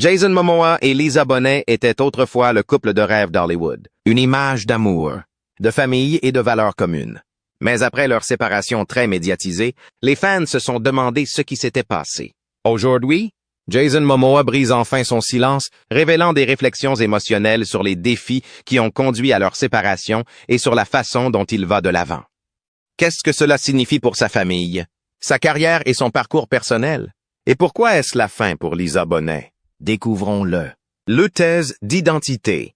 Jason Momoa et Lisa Bonet étaient autrefois le couple de rêve d'Hollywood, une image d'amour, de famille et de valeurs communes. Mais après leur séparation très médiatisée, les fans se sont demandé ce qui s'était passé. Aujourd'hui, Jason Momoa brise enfin son silence, révélant des réflexions émotionnelles sur les défis qui ont conduit à leur séparation et sur la façon dont il va de l'avant. Qu'est-ce que cela signifie pour sa famille, sa carrière et son parcours personnel? Et pourquoi est-ce la fin pour Lisa Bonet? Découvrons-le. Le thèse d'identité.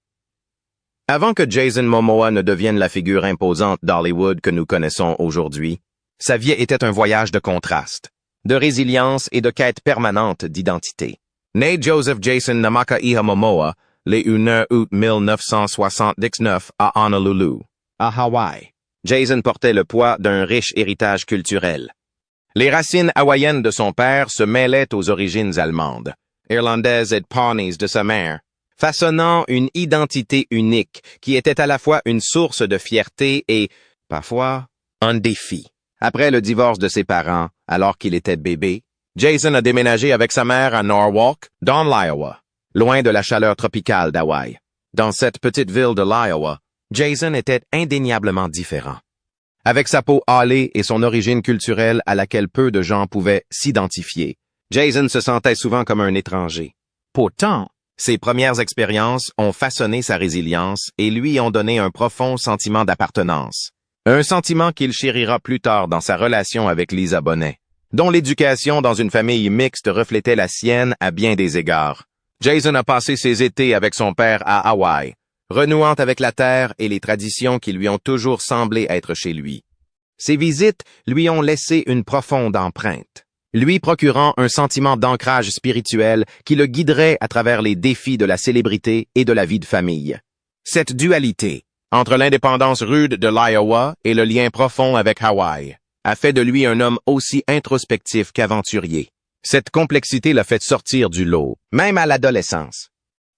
Avant que Jason Momoa ne devienne la figure imposante d'Hollywood que nous connaissons aujourd'hui, sa vie était un voyage de contraste, de résilience et de quête permanente d'identité. Né Joseph Jason Namaka-Iha Momoa, le 1 août 1979 à Honolulu, à Hawaï, Jason portait le poids d'un riche héritage culturel. Les racines hawaïennes de son père se mêlaient aux origines allemandes, irlandaises et pawnees de sa mère, façonnant une identité unique qui était à la fois une source de fierté et, parfois, un défi. Après le divorce de ses parents, alors qu'il était bébé, Jason a déménagé avec sa mère à Norwalk, dans l'Iowa, loin de la chaleur tropicale d'Hawaï. Dans cette petite ville de l'Iowa, Jason était indéniablement différent. Avec sa peau hâlée et son origine culturelle à laquelle peu de gens pouvaient s'identifier, Jason se sentait souvent comme un étranger. Pourtant, ses premières expériences ont façonné sa résilience et lui ont donné un profond sentiment d'appartenance. Un sentiment qu'il chérira plus tard dans sa relation avec Lisa Bonet, dont l'éducation dans une famille mixte reflétait la sienne à bien des égards. Jason a passé ses étés avec son père à Hawaï, renouant avec la terre et les traditions qui lui ont toujours semblé être chez lui. Ces visites lui ont laissé une profonde empreinte, lui procurant un sentiment d'ancrage spirituel qui le guiderait à travers les défis de la célébrité et de la vie de famille. Cette dualité, entre l'indépendance rude de l'Iowa et le lien profond avec Hawaï, a fait de lui un homme aussi introspectif qu'aventurier. Cette complexité l'a fait sortir du lot, même à l'adolescence.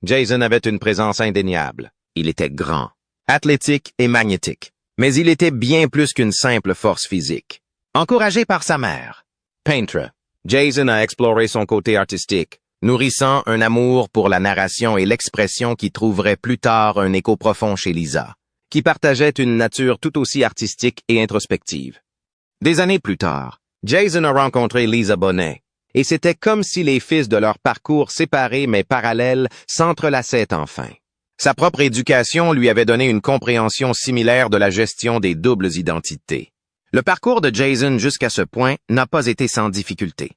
Jason avait une présence indéniable. Il était grand, athlétique et magnétique, mais il était bien plus qu'une simple force physique. Encouragé par sa mère, peintre, Jason a exploré son côté artistique, nourrissant un amour pour la narration et l'expression qui trouverait plus tard un écho profond chez Lisa, qui partageait une nature tout aussi artistique et introspective. Des années plus tard, Jason a rencontré Lisa Bonet, et c'était comme si les fils de leur parcours séparés mais parallèles s'entrelaçaient enfin. Sa propre éducation lui avait donné une compréhension similaire de la gestion des doubles identités. Le parcours de Jason jusqu'à ce point n'a pas été sans difficulté.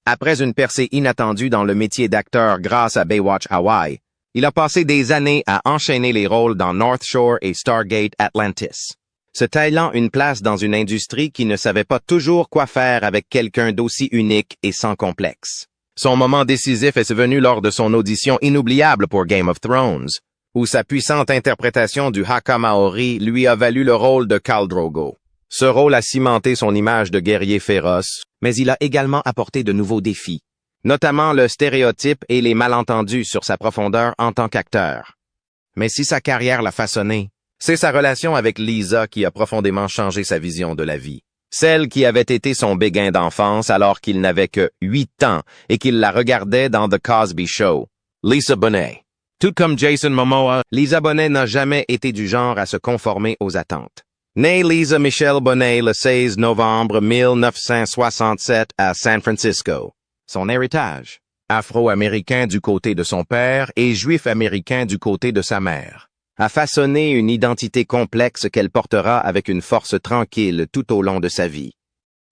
Après une percée inattendue dans le métier d'acteur grâce à Baywatch Hawaii, il a passé des années à enchaîner les rôles dans North Shore et Stargate Atlantis, se taillant une place dans une industrie qui ne savait pas toujours quoi faire avec quelqu'un d'aussi unique et sans complexe. Son moment décisif est venu lors de son audition inoubliable pour Game of Thrones, où sa puissante interprétation du Haka Maori lui a valu le rôle de Khal Drogo. Ce rôle a cimenté son image de guerrier féroce, mais il a également apporté de nouveaux défis, notamment le stéréotype et les malentendus sur sa profondeur en tant qu'acteur. Mais si sa carrière l'a façonné, c'est sa relation avec Lisa qui a profondément changé sa vision de la vie. Celle qui avait été son béguin d'enfance alors qu'il n'avait que 8 ans et qu'il la regardait dans The Cosby Show, Lisa Bonet. Tout comme Jason Momoa, Lisa Bonet n'a jamais été du genre à se conformer aux attentes. Née Lisa Michelle Bonet le 16 novembre 1967 à San Francisco. Son héritage, afro-américain du côté de son père et juif-américain du côté de sa mère, a façonné une identité complexe qu'elle portera avec une force tranquille tout au long de sa vie.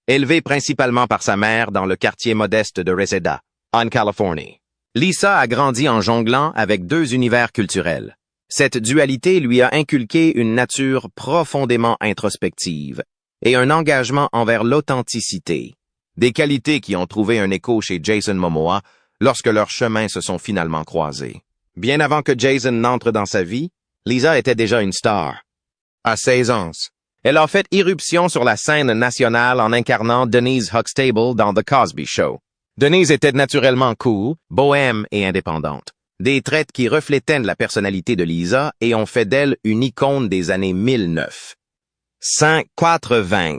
Élevée principalement par sa mère dans le quartier modeste de Reseda, en Californie, Lisa a grandi en jonglant avec 2 univers culturels. Cette dualité lui a inculqué une nature profondément introspective et un engagement envers l'authenticité, des qualités qui ont trouvé un écho chez Jason Momoa lorsque leurs chemins se sont finalement croisés. Bien avant que Jason n'entre dans sa vie, Lisa était déjà une star. À 16 ans, elle a fait irruption sur la scène nationale en incarnant Denise Huxtable dans The Cosby Show. Denise était naturellement cool, bohème et indépendante. Des traits qui reflétaient la personnalité de Lisa et ont fait d'elle une icône des années 1009. 580.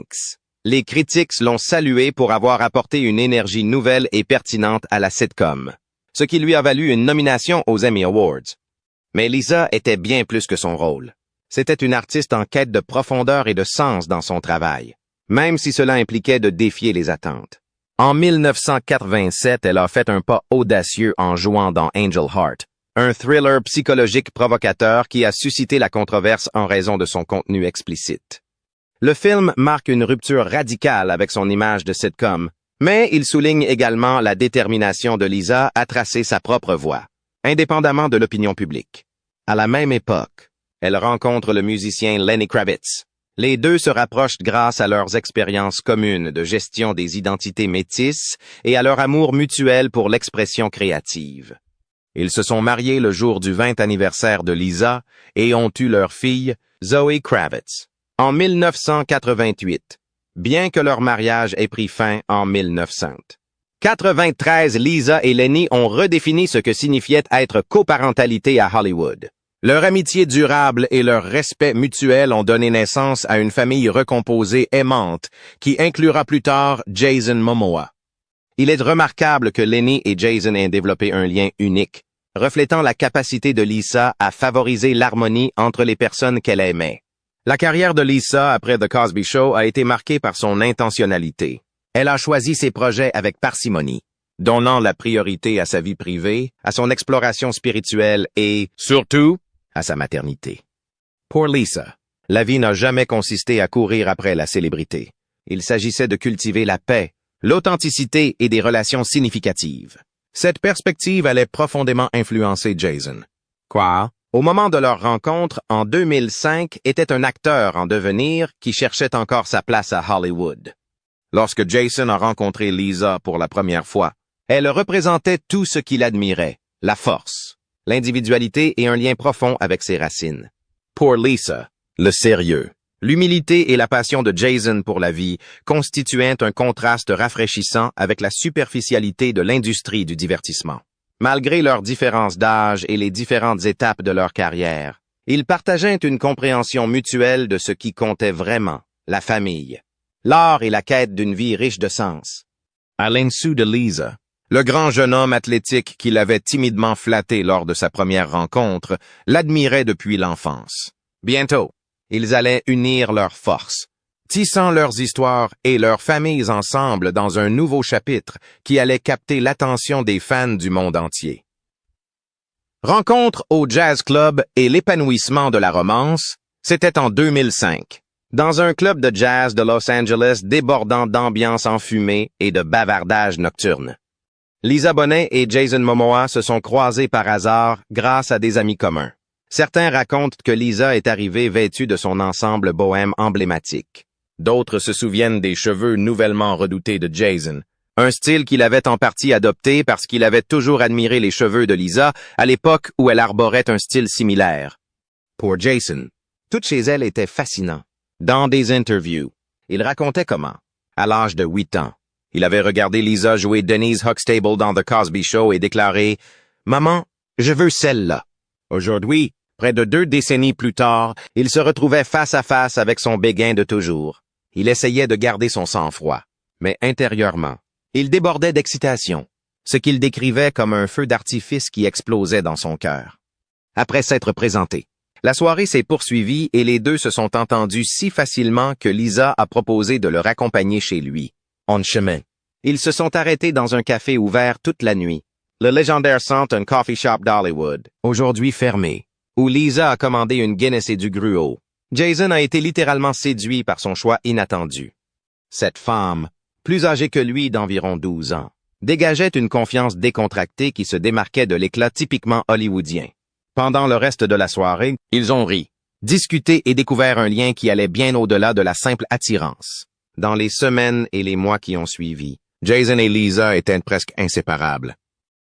Les critiques l'ont saluée pour avoir apporté une énergie nouvelle et pertinente à la sitcom. ce qui lui a valu une nomination aux Emmy Awards. Mais Lisa était bien plus que son rôle. C'était une artiste en quête de profondeur et de sens dans son travail, même si cela impliquait de défier les attentes. En 1987, elle a fait un pas audacieux en jouant dans Angel Heart, un thriller psychologique provocateur qui a suscité la controverse en raison de son contenu explicite. Le film marque une rupture radicale avec son image de sitcom, mais il souligne également la détermination de Lisa à tracer sa propre voie, indépendamment de l'opinion publique. À la même époque, elle rencontre le musicien Lenny Kravitz. Les deux se rapprochent grâce à leurs expériences communes de gestion des identités métisses et à leur amour mutuel pour l'expression créative. Ils se sont mariés le jour du 20 anniversaire de Lisa et ont eu leur fille, Zoe Kravitz, en 1988, bien que leur mariage ait pris fin en 1900. 93, Lisa et Lenny ont redéfini ce que signifiait être coparentalité à Hollywood. Leur amitié durable et leur respect mutuel ont donné naissance à une famille recomposée aimante qui inclura plus tard Jason Momoa. Il est remarquable que Lenny et Jason aient développé un lien unique, reflétant la capacité de Lisa à favoriser l'harmonie entre les personnes qu'elle aimait. La carrière de Lisa après The Cosby Show a été marquée par son intentionnalité. Elle a choisi ses projets avec parcimonie, donnant la priorité à sa vie privée, à son exploration spirituelle et, surtout, à sa maternité. Pour Lisa, la vie n'a jamais consisté à courir après la célébrité. Il s'agissait de cultiver la paix, l'authenticité et des relations significatives. Cette perspective allait profondément influencer Jason. Quoi? Au moment de leur rencontre, en 2005, était un acteur en devenir qui cherchait encore sa place à Hollywood. Lorsque Jason a rencontré Lisa pour la première fois, elle représentait tout ce qu'il admirait, la force, l'individualité et un lien profond avec ses racines. Pour Lisa, le sérieux, l'humilité et la passion de Jason pour la vie constituaient un contraste rafraîchissant avec la superficialité de l'industrie du divertissement. Malgré leurs différences d'âge et les différentes étapes de leur carrière, ils partageaient une compréhension mutuelle de ce qui comptait vraiment, la famille, l'art et la quête d'une vie riche de sens. À l'insu de Lisa, le grand jeune homme athlétique qui l'avait timidement flatté lors de sa première rencontre l'admirait depuis l'enfance. Bientôt, ils allaient unir leurs forces, tissant leurs histoires et leurs familles ensemble dans un nouveau chapitre qui allait capter l'attention des fans du monde entier. Rencontre au Jazz Club et l'épanouissement de la romance, c'était en 2005, dans un club de jazz de Los Angeles débordant d'ambiance enfumée et de bavardage nocturne. Lisa Bonet et Jason Momoa se sont croisés par hasard grâce à des amis communs. Certains racontent que Lisa est arrivée vêtue de son ensemble bohème emblématique. D'autres se souviennent des cheveux nouvellement redoutés de Jason, un style qu'il avait en partie adopté parce qu'il avait toujours admiré les cheveux de Lisa à l'époque où elle arborait un style similaire. Pour Jason, tout chez elle était fascinant. Dans des interviews, il racontait comment, à l'âge de 8 ans, il avait regardé Lisa jouer Denise Huxtable dans The Cosby Show et déclaré « Maman, je veux celle-là ». Aujourd'hui, près de 2 décennies plus tard, il se retrouvait face à face avec son béguin de toujours. Il essayait de garder son sang-froid, mais intérieurement, il débordait d'excitation, ce qu'il décrivait comme un feu d'artifice qui explosait dans son cœur. Après s'être présenté, la soirée s'est poursuivie et les deux se sont entendus si facilement que Lisa a proposé de le raccompagner chez lui, en chemin. Ils se sont arrêtés dans un café ouvert toute la nuit, le légendaire Stanton Coffee Shop d'Hollywood, aujourd'hui fermé, où Lisa a commandé une Guinness et du gruau. Jason a été littéralement séduit par son choix inattendu. Cette femme, plus âgée que lui d'environ 12 ans, dégageait une confiance décontractée qui se démarquait de l'éclat typiquement hollywoodien. Pendant le reste de la soirée, ils ont ri, discuté et découvert un lien qui allait bien au-delà de la simple attirance. Dans les semaines et les mois qui ont suivi, Jason et Lisa étaient presque inséparables.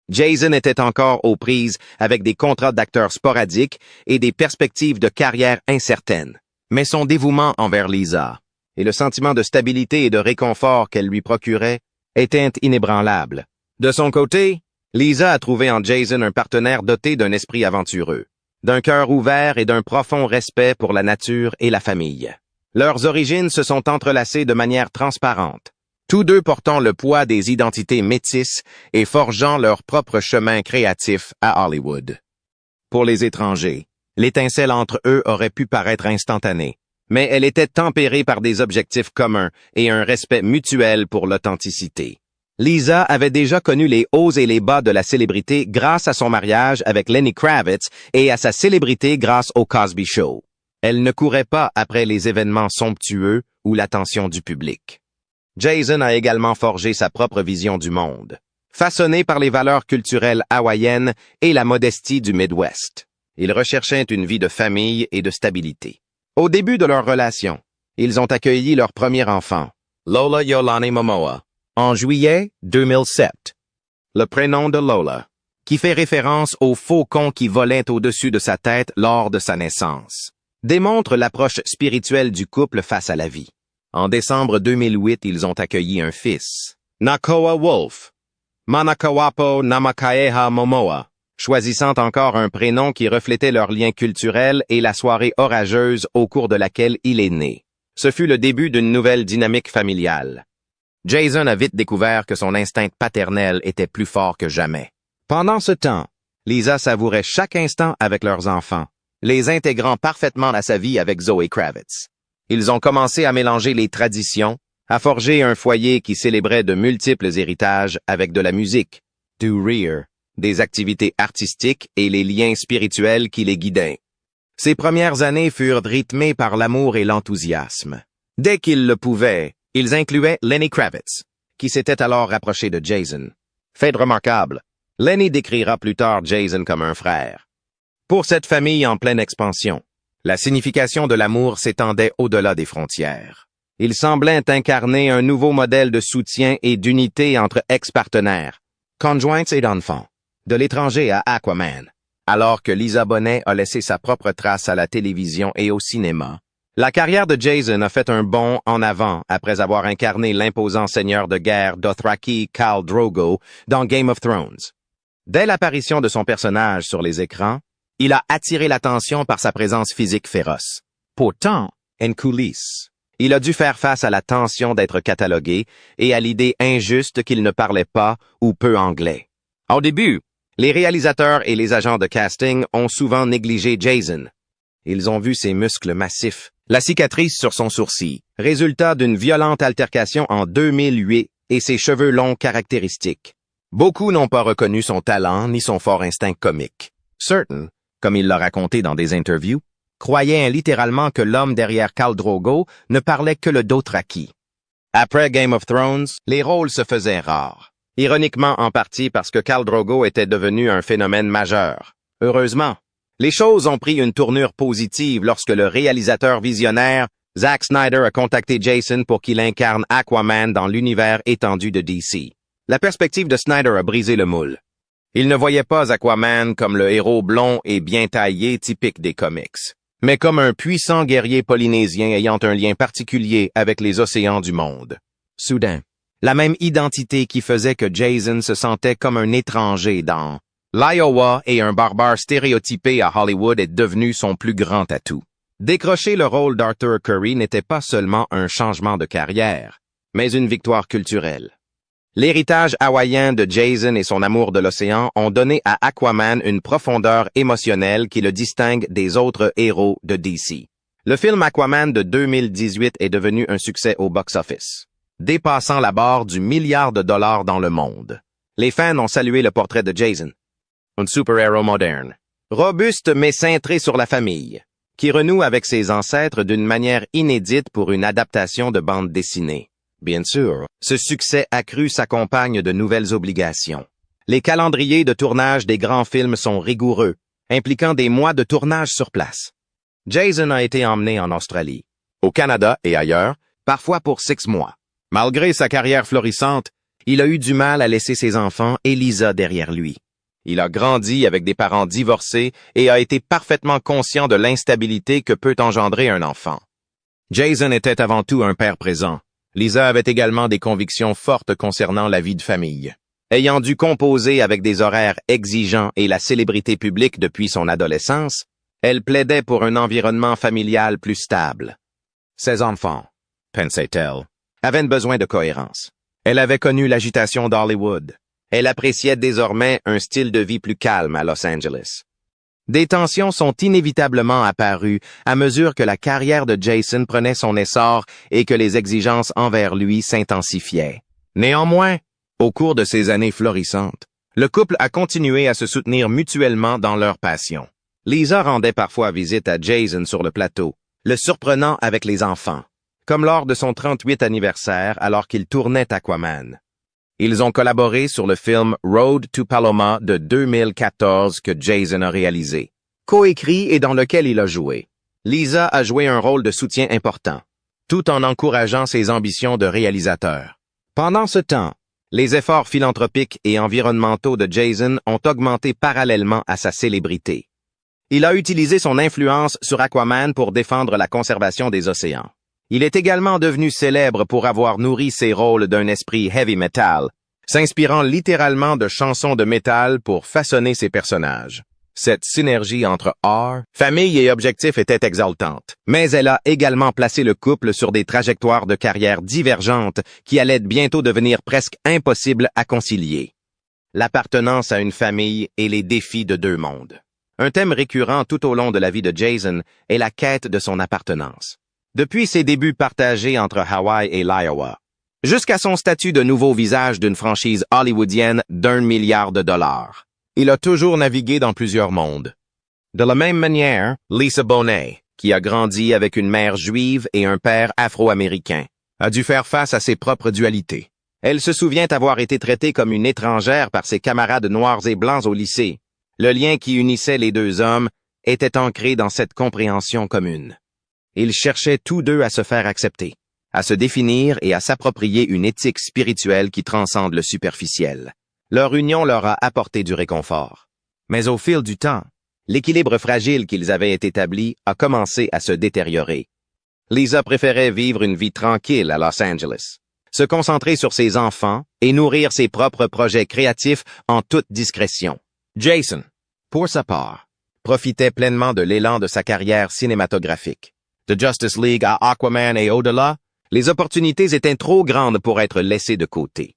Jason était encore aux prises avec des contrats d'acteurs sporadiques et des perspectives de carrière incertaines. Mais son dévouement envers Lisa et le sentiment de stabilité et de réconfort qu'elle lui procurait étaient inébranlables. De son côté, Lisa a trouvé en Jason un partenaire doté d'un esprit aventureux, d'un cœur ouvert et d'un profond respect pour la nature et la famille. Leurs origines se sont entrelacées de manière transparente, tous deux portant le poids des identités métisses et forgeant leur propre chemin créatif à Hollywood. Pour les étrangers, l'étincelle entre eux aurait pu paraître instantanée, mais elle était tempérée par des objectifs communs et un respect mutuel pour l'authenticité. Lisa avait déjà connu les hauts et les bas de la célébrité grâce à son mariage avec Lenny Kravitz et à sa célébrité grâce au Cosby Show. Elle ne courait pas après les événements somptueux ou l'attention du public. Jason a également forgé sa propre vision du monde, façonnée par les valeurs culturelles hawaïennes et la modestie du Midwest. Il recherchait une vie de famille et de stabilité. Au début de leur relation, ils ont accueilli leur premier enfant, Lola Yolani Momoa, en juillet 2007. Le prénom de Lola, qui fait référence au faucon qui volait au-dessus de sa tête lors de sa naissance, démontre l'approche spirituelle du couple face à la vie. En décembre 2008, ils ont accueilli un fils, Nakoa Wolf, Manakawapo Namakaeha Momoa, choisissant encore un prénom qui reflétait leur lien culturel et la soirée orageuse au cours de laquelle il est né. Ce fut le début d'une nouvelle dynamique familiale. Jason a vite découvert que son instinct paternel était plus fort que jamais. Pendant ce temps, Lisa savourait chaque instant avec leurs enfants, les intégrant parfaitement à sa vie avec Zoe Kravitz. Ils ont commencé à mélanger les traditions, à forger un foyer qui célébrait de multiples héritages avec de la musique, du rire, des activités artistiques et les liens spirituels qui les guidaient. Ces premières années furent rythmées par l'amour et l'enthousiasme. Dès qu'ils le pouvaient, ils incluaient Lenny Kravitz, qui s'était alors rapproché de Jason. Fait remarquable, Lenny décrira plus tard Jason comme un frère. Pour cette famille en pleine expansion, la signification de l'amour s'étendait au-delà des frontières. Il semblait incarner un nouveau modèle de soutien et d'unité entre ex-partenaires, conjoints et d'enfants, de l'étranger à Aquaman. Alors que Lisa Bonet a laissé sa propre trace à la télévision et au cinéma, la carrière de Jason a fait un bond en avant après avoir incarné l'imposant seigneur de guerre Dothraki Khal Drogo dans Game of Thrones. Dès l'apparition de son personnage sur les écrans, il a attiré l'attention par sa présence physique féroce. Pourtant, en coulisses, il a dû faire face à la tension d'être catalogué et à l'idée injuste qu'il ne parlait pas ou peu anglais. Au début, les réalisateurs et les agents de casting ont souvent négligé Jason. Ils ont vu ses muscles massifs, la cicatrice sur son sourcil, résultat d'une violente altercation en 2008 et ses cheveux longs caractéristiques. Beaucoup n'ont pas reconnu son talent ni son fort instinct comique. Certain, comme il l'a raconté dans des interviews, croyait littéralement que l'homme derrière Khal Drogo ne parlait que le Dothraki. Après Game of Thrones, les rôles se faisaient rares. Ironiquement en partie parce que Khal Drogo était devenu un phénomène majeur. Heureusement, les choses ont pris une tournure positive lorsque le réalisateur visionnaire Zack Snyder a contacté Jason pour qu'il incarne Aquaman dans l'univers étendu de DC. La perspective de Snyder a brisé le moule. Il ne voyait pas Aquaman comme le héros blond et bien taillé typique des comics, mais comme un puissant guerrier polynésien ayant un lien particulier avec les océans du monde. Soudain, la même identité qui faisait que Jason se sentait comme un étranger dans l'Iowa et un barbare stéréotypé à Hollywood est devenu son plus grand atout. Décrocher le rôle d'Arthur Curry n'était pas seulement un changement de carrière, mais une victoire culturelle. L'héritage hawaïen de Jason et son amour de l'océan ont donné à Aquaman une profondeur émotionnelle qui le distingue des autres héros de DC. Le film Aquaman de 2018 est devenu un succès au box-office, dépassant la barre du milliard de dollars dans le monde. Les fans ont salué le portrait de Jason, un super-héros moderne, robuste mais cintré sur la famille, qui renoue avec ses ancêtres d'une manière inédite pour une adaptation de bande dessinée. Bien sûr, ce succès accru s'accompagne de nouvelles obligations. Les calendriers de tournage des grands films sont rigoureux, impliquant des mois de tournage sur place. Jason a été emmené en Australie, au Canada et ailleurs, parfois pour 6 mois. Malgré sa carrière florissante, il a eu du mal à laisser ses enfants et Lisa derrière lui. Il a grandi avec des parents divorcés et a été parfaitement conscient de l'instabilité que peut engendrer un enfant. Jason était avant tout un père présent. Lisa avait également des convictions fortes concernant la vie de famille. Ayant dû composer avec des horaires exigeants et la célébrité publique depuis son adolescence, elle plaidait pour un environnement familial plus stable. Ses enfants, pensait-elle, avaient besoin de cohérence. Elle avait connu l'agitation d'Hollywood. Elle appréciait désormais un style de vie plus calme à Los Angeles. Des tensions sont inévitablement apparues à mesure que la carrière de Jason prenait son essor et que les exigences envers lui s'intensifiaient. Néanmoins, au cours de ces années florissantes, le couple a continué à se soutenir mutuellement dans leur passion. Lisa rendait parfois visite à Jason sur le plateau, le surprenant avec les enfants, comme lors de son 38e anniversaire alors qu'il tournait Aquaman. Ils ont collaboré sur le film Road to Paloma de 2014 que Jason a réalisé, coécrit et dans lequel il a joué. Lisa a joué un rôle de soutien important, tout en encourageant ses ambitions de réalisateur. Pendant ce temps, les efforts philanthropiques et environnementaux de Jason ont augmenté parallèlement à sa célébrité. Il a utilisé son influence sur Aquaman pour défendre la conservation des océans. Il est également devenu célèbre pour avoir nourri ses rôles d'un esprit heavy metal, s'inspirant littéralement de chansons de métal pour façonner ses personnages. Cette synergie entre art, famille et objectif était exaltante, mais elle a également placé le couple sur des trajectoires de carrière divergentes qui allaient bientôt devenir presque impossibles à concilier. L'appartenance à une famille et les défis de deux mondes. Un thème récurrent tout au long de la vie de Jason est la quête de son appartenance. Depuis ses débuts partagés entre Hawaï et l'Iowa, jusqu'à son statut de nouveau visage d'une franchise hollywoodienne d'1 milliard de dollars. Il a toujours navigué dans plusieurs mondes. De la même manière, Lisa Bonet, qui a grandi avec une mère juive et un père afro-américain, a dû faire face à ses propres dualités. Elle se souvient avoir été traitée comme une étrangère par ses camarades noirs et blancs au lycée. Le lien qui unissait les deux hommes était ancré dans cette compréhension commune. Ils cherchaient tous deux à se faire accepter, à se définir et à s'approprier une éthique spirituelle qui transcende le superficiel. Leur union leur a apporté du réconfort. Mais au fil du temps, l'équilibre fragile qu'ils avaient établi a commencé à se détériorer. Lisa préférait vivre une vie tranquille à Los Angeles, se concentrer sur ses enfants et nourrir ses propres projets créatifs en toute discrétion. Jason, pour sa part, profitait pleinement de l'élan de sa carrière cinématographique. De Justice League à Aquaman et au-delà, les opportunités étaient trop grandes pour être laissées de côté.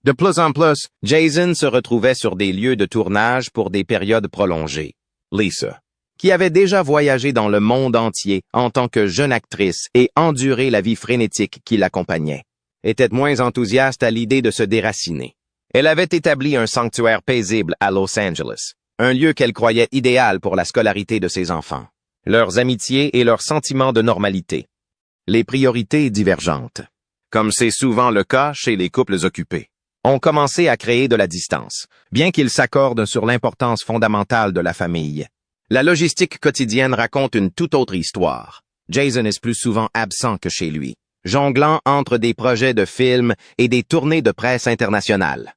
De plus en plus, Jason se retrouvait sur des lieux de tournage pour des périodes prolongées. Lisa, qui avait déjà voyagé dans le monde entier en tant que jeune actrice et enduré la vie frénétique qui l'accompagnait, était moins enthousiaste à l'idée de se déraciner. Elle avait établi un sanctuaire paisible à Los Angeles, un lieu qu'elle croyait idéal pour la scolarité de ses enfants, leurs amitiés et leurs sentiments de normalité. Les priorités divergentes, comme c'est souvent le cas chez les couples occupés, ont commencé à créer de la distance, bien qu'ils s'accordent sur l'importance fondamentale de la famille. La logistique quotidienne raconte une toute autre histoire. Jason est plus souvent absent que chez lui, jonglant entre des projets de films et des tournées de presse internationales.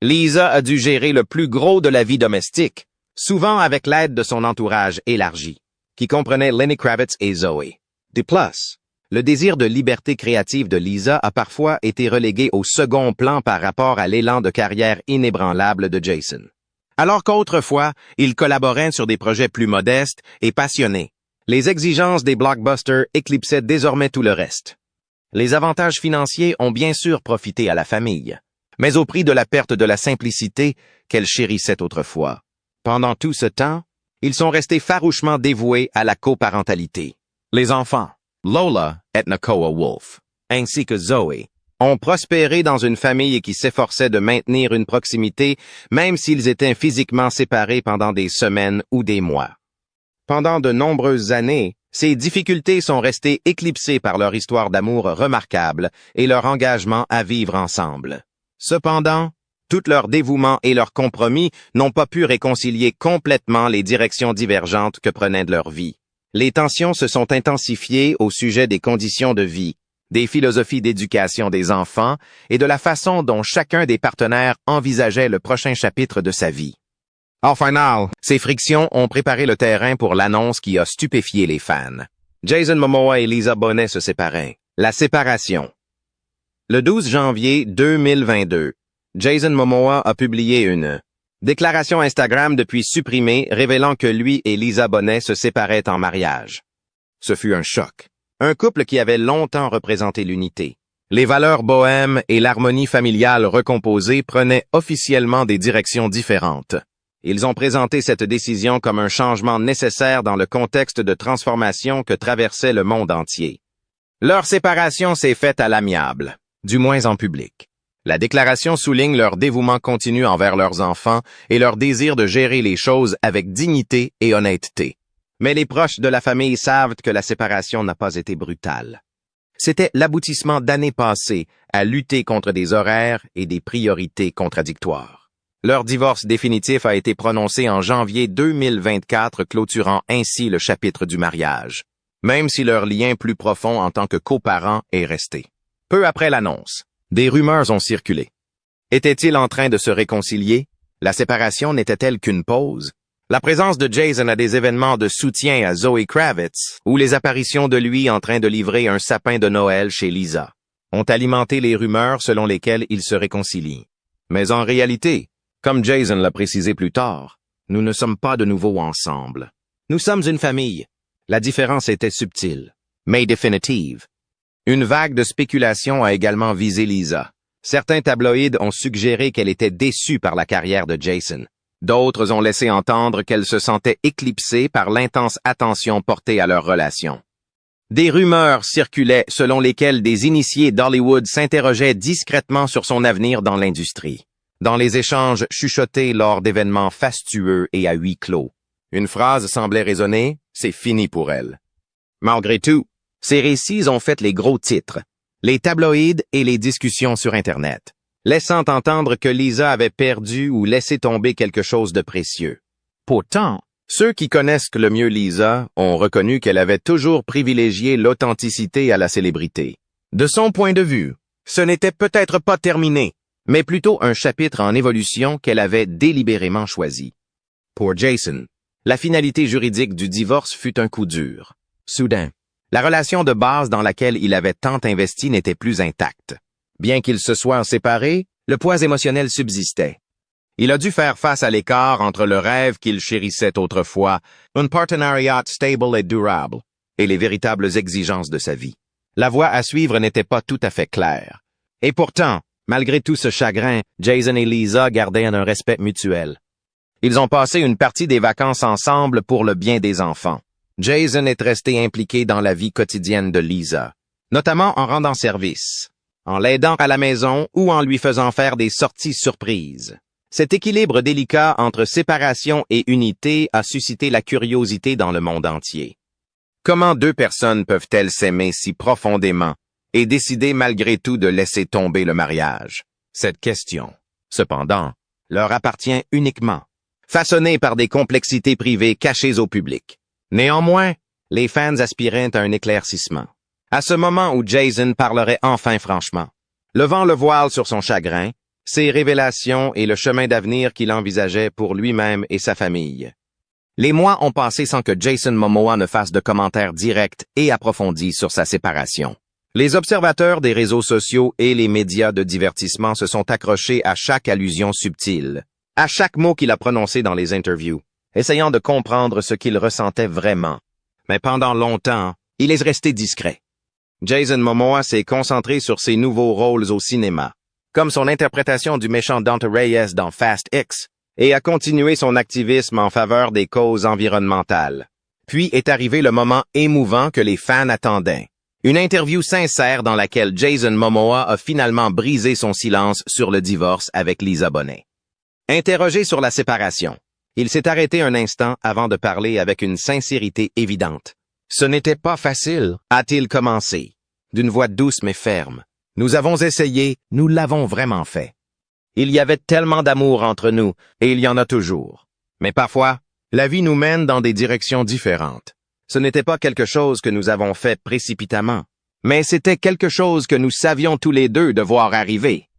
Lisa a dû gérer le plus gros de la vie domestique, souvent avec l'aide de son entourage élargi, qui comprenait Lenny Kravitz et Zoe. De plus, le désir de liberté créative de Lisa a parfois été relégué au second plan par rapport à l'élan de carrière inébranlable de Jason. Alors qu'autrefois, ils collaboraient sur des projets plus modestes et passionnés, les exigences des blockbusters éclipsaient désormais tout le reste. Les avantages financiers ont bien sûr profité à la famille, mais au prix de la perte de la simplicité qu'elle chérissait autrefois. Pendant tout ce temps, ils sont restés farouchement dévoués à la coparentalité. Les enfants, Lola et Nakoa Wolf, ainsi que Zoe, ont prospéré dans une famille qui s'efforçait de maintenir une proximité même s'ils étaient physiquement séparés pendant des semaines ou des mois. Pendant de nombreuses années, ces difficultés sont restées éclipsées par leur histoire d'amour remarquable et leur engagement à vivre ensemble. Cependant, tout leur dévouement et leur compromis n'ont pas pu réconcilier complètement les directions divergentes que prenaient de leur vie. Les tensions se sont intensifiées au sujet des conditions de vie, des philosophies d'éducation des enfants et de la façon dont chacun des partenaires envisageait le prochain chapitre de sa vie. En final, ces frictions ont préparé le terrain pour l'annonce qui a stupéfié les fans. Jason Momoa et Lisa Bonet se séparaient. La séparation. Le 12 janvier 2022, Jason Momoa a publié une déclaration Instagram depuis supprimée révélant que lui et Lisa Bonet se séparaient en mariage. Ce fut un choc. Un couple qui avait longtemps représenté l'unité, Les valeurs bohèmes et l'harmonie familiale recomposée prenaient officiellement des directions différentes. Ils ont présenté cette décision comme un changement nécessaire dans le contexte de transformation que traversait le monde entier. Leur séparation s'est faite à l'amiable, du moins en public. La déclaration souligne leur dévouement continu envers leurs enfants et leur désir de gérer les choses avec dignité et honnêteté. Mais les proches de la famille savent que la séparation n'a pas été brutale. C'était l'aboutissement d'années passées à lutter contre des horaires et des priorités contradictoires. Leur divorce définitif a été prononcé en janvier 2024, clôturant ainsi le chapitre du mariage, même si leur lien plus profond en tant que coparents est resté. Peu après l'annonce, des rumeurs ont circulé. Étaient-ils en train de se réconcilier? La séparation n'était-elle qu'une pause? La présence de Jason à des événements de soutien à Zoe Kravitz ou les apparitions de lui en train de livrer un sapin de Noël chez Lisa ont alimenté les rumeurs selon lesquelles ils se réconcilient. Mais en réalité, comme Jason l'a précisé plus tard, nous ne sommes pas de nouveau ensemble. Nous sommes une famille. La différence était subtile, mais définitive. Une vague de spéculation a également visé Lisa. Certains tabloïds ont suggéré qu'elle était déçue par la carrière de Jason. D'autres ont laissé entendre qu'elle se sentait éclipsée par l'intense attention portée à leur relation. Des rumeurs circulaient selon lesquelles des initiés d'Hollywood s'interrogeaient discrètement sur son avenir dans l'industrie, dans les échanges chuchotés lors d'événements fastueux et à huis clos. Une phrase semblait résonner, « C'est fini pour elle ». Malgré tout, ces récits ont fait les gros titres, les tabloïds et les discussions sur Internet, laissant entendre que Lisa avait perdu ou laissé tomber quelque chose de précieux. Pourtant, ceux qui connaissent le mieux Lisa ont reconnu qu'elle avait toujours privilégié l'authenticité à la célébrité. De son point de vue, ce n'était peut-être pas terminé, mais plutôt un chapitre en évolution qu'elle avait délibérément choisi. Pour Jason, la finalité juridique du divorce fut un coup dur. Soudain, la relation de base dans laquelle il avait tant investi n'était plus intacte. Bien qu'ils se soient séparés, le poids émotionnel subsistait. Il a dû faire face à l'écart entre le rêve qu'il chérissait autrefois, un partenariat stable et durable, et les véritables exigences de sa vie. La voie à suivre n'était pas tout à fait claire. Et pourtant, malgré tout ce chagrin, Jason et Lisa gardaient un respect mutuel. Ils ont passé une partie des vacances ensemble pour le bien des enfants. Jason est resté impliqué dans la vie quotidienne de Lisa, notamment en rendant service, en l'aidant à la maison ou en lui faisant faire des sorties surprises. Cet équilibre délicat entre séparation et unité a suscité la curiosité dans le monde entier. Comment deux personnes peuvent-elles s'aimer si profondément et décider malgré tout de laisser tomber le mariage? Cette question, cependant, leur appartient uniquement, façonnée par des complexités privées cachées au public. Néanmoins, les fans aspiraient à un éclaircissement. À ce moment où Jason parlerait enfin franchement, levant le voile sur son chagrin, ses révélations et le chemin d'avenir qu'il envisageait pour lui-même et sa famille. Les mois ont passé sans que Jason Momoa ne fasse de commentaires directs et approfondis sur sa séparation. Les observateurs des réseaux sociaux et les médias de divertissement se sont accrochés à chaque allusion subtile, à chaque mot qu'il a prononcé dans les interviews, essayant de comprendre ce qu'il ressentait vraiment. Mais pendant longtemps, il est resté discret. Jason Momoa s'est concentré sur ses nouveaux rôles au cinéma, comme son interprétation du méchant Dante Reyes dans Fast X, et a continué son activisme en faveur des causes environnementales. Puis est arrivé le moment émouvant que les fans attendaient. Une interview sincère dans laquelle Jason Momoa a finalement brisé son silence sur le divorce avec Lisa Bonet. Interrogé sur la séparation, il s'est arrêté un instant avant de parler avec une sincérité évidente. « Ce n'était pas facile », a-t-il commencé, d'une voix douce mais ferme. « Nous avons essayé, nous l'avons vraiment fait. Il y avait tellement d'amour entre nous, et il y en a toujours. Mais parfois, la vie nous mène dans des directions différentes. Ce n'était pas quelque chose que nous avons fait précipitamment, mais c'était quelque chose que nous savions tous les deux devoir arriver. »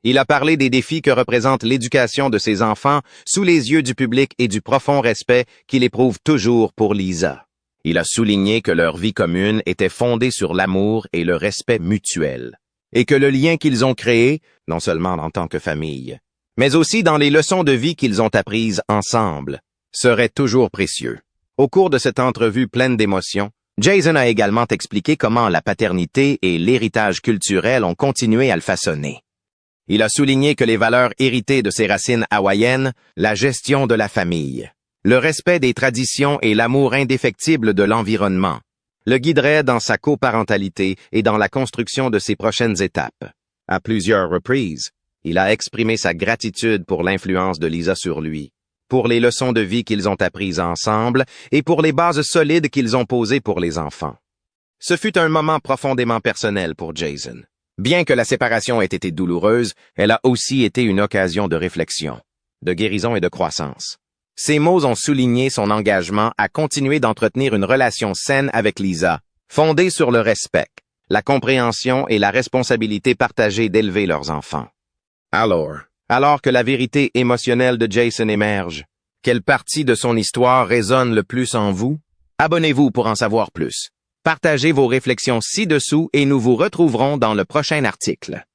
Il a parlé des défis que représente l'éducation de ses enfants sous les yeux du public et du profond respect qu'il éprouve toujours pour Lisa. Il a souligné que leur vie commune était fondée sur l'amour et le respect mutuel, et que le lien qu'ils ont créé, non seulement en tant que famille, mais aussi dans les leçons de vie qu'ils ont apprises ensemble, serait toujours précieux. Au cours de cette entrevue pleine d'émotions, Jason a également expliqué comment la paternité et l'héritage culturel ont continué à le façonner. Il a souligné que les valeurs héritées de ses racines hawaïennes, la gestion de la famille, le respect des traditions et l'amour indéfectible de l'environnement, le guideraient dans sa coparentalité et dans la construction de ses prochaines étapes. À plusieurs reprises, il a exprimé sa gratitude pour l'influence de Lisa sur lui, pour les leçons de vie qu'ils ont apprises ensemble et pour les bases solides qu'ils ont posées pour les enfants. Ce fut un moment profondément personnel pour Jason. Bien que la séparation ait été douloureuse, elle a aussi été une occasion de réflexion, de guérison et de croissance. Ces mots ont souligné son engagement à continuer d'entretenir une relation saine avec Lisa, fondée sur le respect, la compréhension et la responsabilité partagée d'élever leurs enfants. Alors que la vérité émotionnelle de Jason émerge, quelle partie de son histoire résonne le plus en vous? Abonnez-vous pour en savoir plus. Partagez vos réflexions ci-dessous et nous vous retrouverons dans le prochain article.